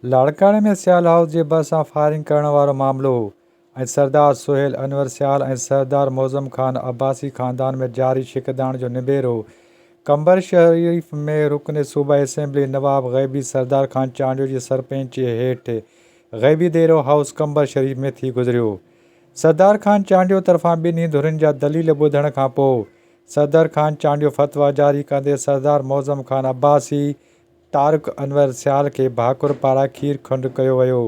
लाड़काणे में सियाल हाउस जे भरिसां फायरिंग करण वारो मामिलो ऐं सरदार सुहेल अनवर सियाल ऐं सरदार मौज़म ख़ान अब्बासी ख़ानदान में जारी शिकदाण जो निबेरो कंबर शरीफ़ में रुकन सूबाई असेंबली नवाब ग़ैबी सरदार ख़ान चांडियो जी सरपंची हेठि ग़ैबी देरो हाउस कंबर शरीफ़ में थी गुज़रियो। सरदार ख़ान चांडियो तरफ़ां ॿिन्ही धुरियुनि जा दलील ॿुधण खां पोइ सदर ख़ान चांडियो फ़तवा जारी कंदे सरदार मौज़म ख़ान अब्बासी तारिक अनवर सियाल खे भाकुर पारां खीर खंडु कयो वियो,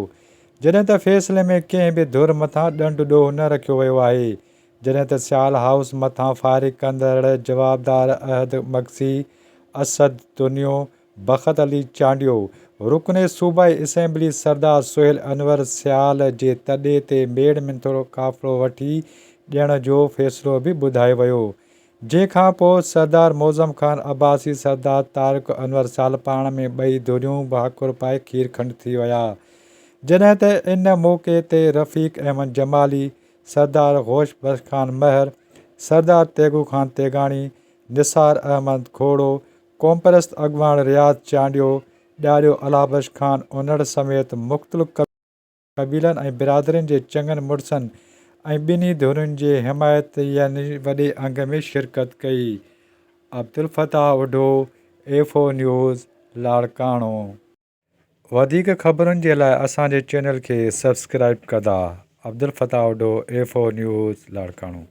जॾहिं त फ़ैसिले में कंहिं बि धुर मथां ॾंडु ॾोह न रखियो वियो आहे। जॾहिं त सियाल हाउस मथां फायरिंग कंदड़ जवाबदार अहद मगसी, असद दुनियो, बख़त अली चांडियो, रुकन सूबाई असेंबली सरदार सुहेल अनवर सियाल जे तॾे ते मेड़ में थोरो क़ाफ़िलो वठी ॾियण जो फ़ैसिलो बि ॿुधायो वियो, जंहिंखां पोइ सरदार मौज़म ख़ान अब्बासी सरदार तारिक अनवर सियाल पाण में ॿई धुरियूं भाकुर पाए खीर खंडु थी विया। जॾहिं त इन मौक़े ते रफ़ीक अहमद जमाली, सरदार गौश बख्श ख़ान महर, सरदार तेगू ख़ान तेगाणी, निसार अहमद खोड़ो, क़ौमपरस्त अॻवान रियाज़ चांडियो, ॾारियो अलाबख्श ख़ान उनड़ समेत मुख़्तलिफ़ क़बीलनि ऐं बिरादरियुनि जे चङनि मुड़िसनि ऐं ॿिन्ही धुरियुनि जे हिमायतियनि वॾे अंग में शिरकत कई। Abdul Fatah Udho, A4 news, Larkana. वधीक ख़बरुनि जे लाइ असांजे चैनल खे सब्सक्राइब कंदा। Abdul Fatah Udho, A4 news, Larkana.